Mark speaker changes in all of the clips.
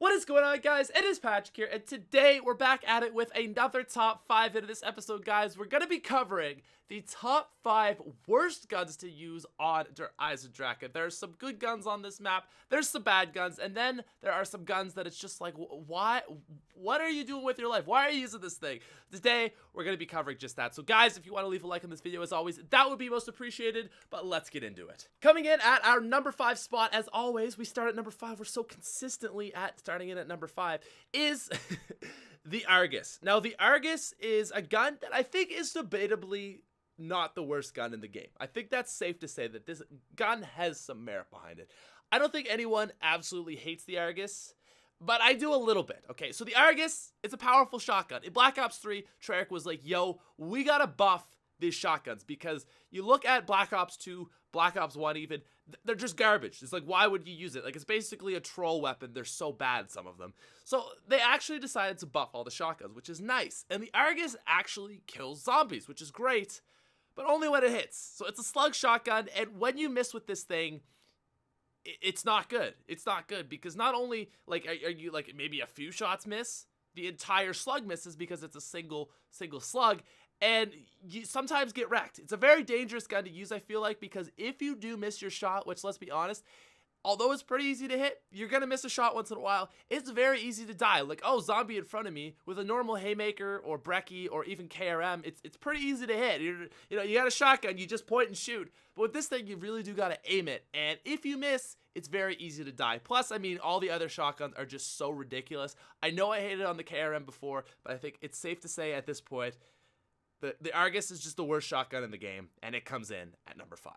Speaker 1: What is going on, guys? It is Patrick here, and today we're back at it with another top 5 into this episode, guys. We're going to be covering the top 5 worst guns to use on Der Eisendrache. There's some good guns on this map, there's some bad guns, and then there are some guns that it's just like, why? What are you doing with your life? Why are you using this thing? Today, we're going to be covering just that. So guys, if you want to leave a like on this video, as always, that would be most appreciated, but let's get into it. Coming in at our number 5 spot, as always, we start at number 5. We're so consistently starting in at number 5, is the Argos. Now, the Argos is a gun that I think is debatably not the worst gun in the game. I think that's safe to say that this gun has some merit behind it. I don't think anyone absolutely hates the Argos, but I do a little bit. Okay, so the Argos, it's a powerful shotgun. In Black Ops 3, Treyarch was like, yo, we gotta buff these shotguns, because you look at Black Ops 2, Black Ops 1 even, they're just garbage. It's like, why would you use it? Like, it's basically a troll weapon. They're so bad, some of them. So they actually decided to buff all the shotguns, which is nice. And the Argos actually kills zombies, which is great, but only when it hits. So it's a slug shotgun, and when you miss with this thing, it's not good. It's not good, because not only, like, are you, like, maybe a few shots miss, the entire slug misses because it's a single slug, and you sometimes get wrecked. It's a very dangerous gun to use, I feel like, because if you do miss your shot, which, let's be honest, although it's pretty easy to hit, you're going to miss a shot once in a while, it's very easy to die. Like, oh, zombie in front of me, with a normal Haymaker or Brecci or even KRM, it's pretty easy to hit. You got a shotgun, you just point and shoot. But with this thing, you really do got to aim it. And if you miss, it's very easy to die. Plus, I mean, all the other shotguns are just so ridiculous. I know I hated on the KRM before, but I think it's safe to say at this point, the Argos is just the worst shotgun in the game, and it comes in at number 5.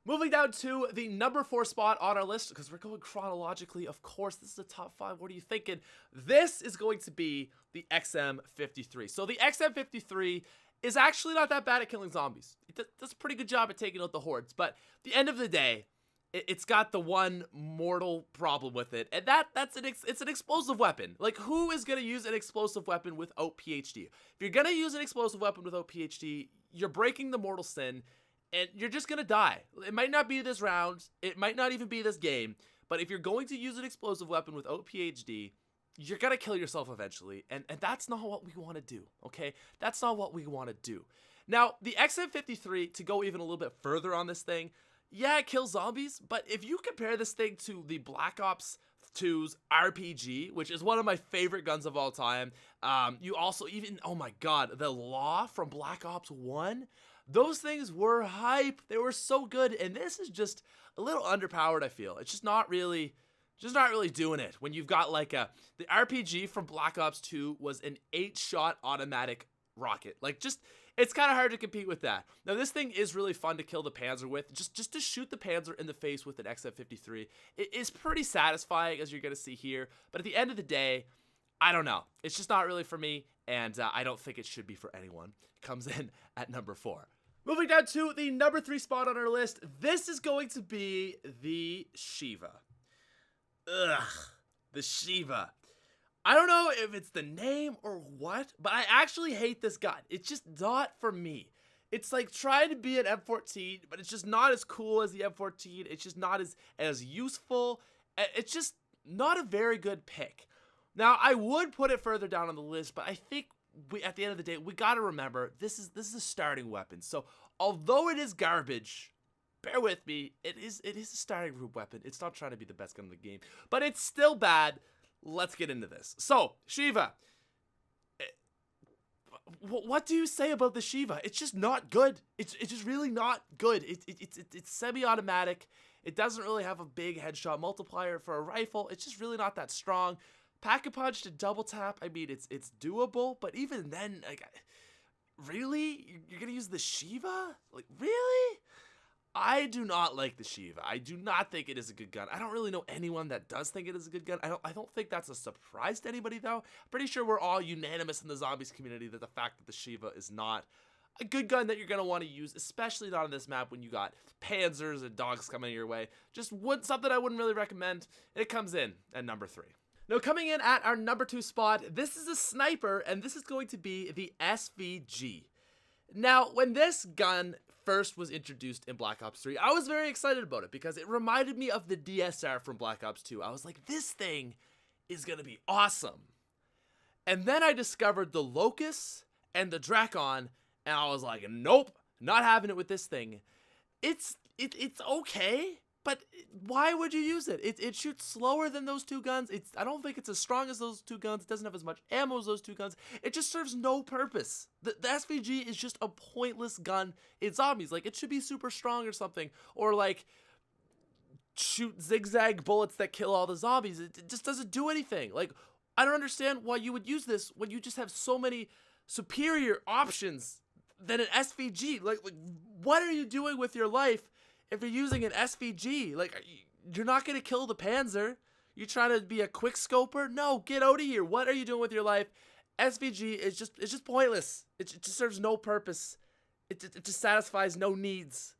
Speaker 1: Moving down to the number 4 spot on our list, because we're going chronologically, of course, this is the top 5. What are you thinking? This is going to be the XM53. So the XM53 is actually not that bad at killing zombies. It does a pretty good job at taking out the hordes, but at the end of the day, it's got the one mortal problem with it, and it's an explosive weapon. Like, who is going to use an explosive weapon without PhD? If you're going to use an explosive weapon without PhD, you're breaking the mortal sin, and you're just going to die. It might not be this round, it might not even be this game, but if you're going to use an explosive weapon without PhD, you're going to kill yourself eventually, and that's not what we want to do, okay? That's not what we want to do. Now, the XM53, to go even a little bit further on this thing, yeah, it kills zombies, but if you compare this thing to the Black Ops 2's RPG, which is one of my favorite guns of all time, you also even, oh my god, the Law from Black Ops 1, those things were hype. They were so good, and this is just a little underpowered, I feel. It's just not really doing it. When you've got like the RPG from Black Ops 2 was an 8-shot automatic rocket. Like, just, it's kind of hard to compete with that. Now, this thing is really fun to kill the Panzer with. Just to shoot the Panzer in the face with an XM53, it is pretty satisfying, as you're going to see here. But at the end of the day, I don't know. It's just not really for me, and I don't think it should be for anyone. It comes in at number 4. Moving down to the number 3 spot on our list, this is going to be the Shiva. Ugh, the Shiva. I don't know if it's the name or what, but I actually hate this gun. It's just not for me. It's like trying to be an M14, but it's just not as cool as the M14. It's just not as useful. It's just not a very good pick. Now, I would put it further down on the list, but I think at the end of the day, we got to remember, this is a starting weapon. So, although it is garbage, bear with me, it is a starting group weapon. It's not trying to be the best gun in the game, but it's still bad. Let's get into this. So, Shiva. What do you say about the Shiva? It's just not good. It's just really not good. It's semi-automatic. It doesn't really have a big headshot multiplier for a rifle. It's just really not that strong. Pack-a-punch to double tap, I mean, it's doable, but even then, like, really? You're gonna use the Shiva? Like, really? I do not like the Shiva. I do not think it is a good gun. I don't really know anyone that does think it is a good gun. I don't think that's a surprise to anybody, though. I'm pretty sure we're all unanimous in the zombies community that the fact that the Shiva is not a good gun that you're going to want to use, especially not on this map when you got Panzers and dogs coming your way. Just something I wouldn't really recommend. It comes in at number 3. Now, coming in at our number 2 spot, this is a sniper, and this is going to be the SVG. Now, when this gun first was introduced in Black Ops 3, I was very excited about it because it reminded me of the DSR from Black Ops 2. I was like, this thing is going to be awesome. And then I discovered the Locust and the Drakon, and I was like, nope, not having it with this thing. It's okay, but why would you use it? It shoots slower than those two guns. I don't think it's as strong as those two guns. It doesn't have as much ammo as those two guns. It just serves no purpose. The SVG is just a pointless gun in zombies. Like, it should be super strong or something, or like shoot zigzag bullets that kill all the zombies. It just doesn't do anything. Like, I don't understand why you would use this when you just have so many superior options than an SVG. Like what are you doing with your life if you're using an SVG? Like, you're not going to kill the Panzer. You're trying to be a quick scoper? No, get out of here. What are you doing with your life? SVG is just pointless. It just serves no purpose. It just satisfies no needs.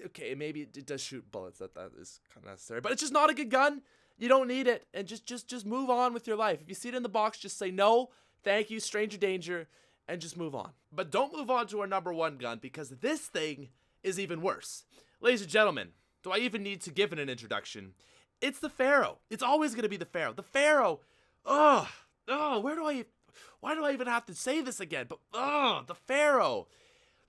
Speaker 1: Okay, maybe it does shoot bullets. That is kind of necessary, but it's just not a good gun. You don't need it, and just move on with your life. If you see it in the box, just say no, thank you, stranger danger, and just move on. But don't move on to our number one gun, because this thing is even worse. Ladies and gentlemen, do I even need to give it an introduction? It's the Pharaoh. It's always going to be the Pharaoh. The Pharaoh, why do I even have to say this again? But, the Pharaoh.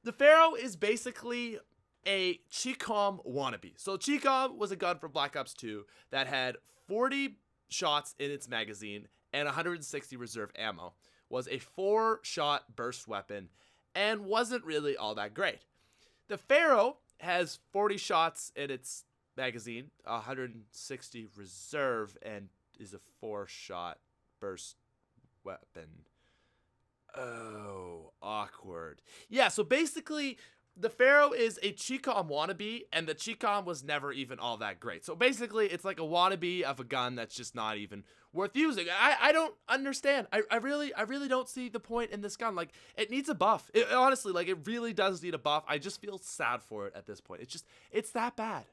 Speaker 1: The Pharaoh is basically a Chicom wannabe. So Chicom was a gun from Black Ops 2 that had 40 shots in its magazine and 160 reserve ammo, was a 4-shot burst weapon, and wasn't really all that great. The Pharaoh has 40 shots in its magazine, 160 reserve, and is a 4-shot burst weapon. Oh, awkward. Yeah, so basically, the Pharaoh is a Chicom wannabe, and the Chicom was never even all that great. So basically, it's like a wannabe of a gun that's just not even worth using. I don't understand. I really don't see the point in this gun. Like, it needs a buff. Honestly, like, it really does need a buff. I just feel sad for it at this point. It's that bad.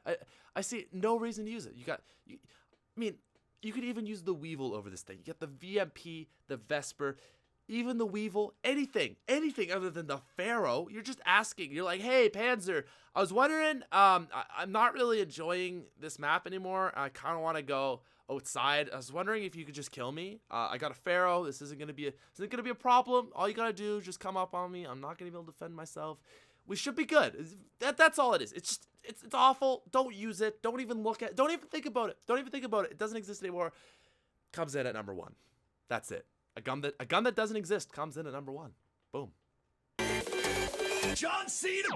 Speaker 1: I see no reason to use it. You could even use the Weevil over this thing. You get the VMP, the Vesper, even the Weevil, anything other than the Pharaoh. You're just asking. You're like, hey, Panzer, I was wondering, I'm not really enjoying this map anymore. I kind of want to go outside. I was wondering if you could just kill me. I got a Pharaoh. This isn't gonna be a problem. All you gotta do is just come up on me. I'm not gonna be able to defend myself. We should be good. That's all it is. It's awful. Don't use it. Don't even think about it. It doesn't exist anymore. Comes in at number 1. That's it. A gun that doesn't exist comes in at number 1. Boom. John Cena.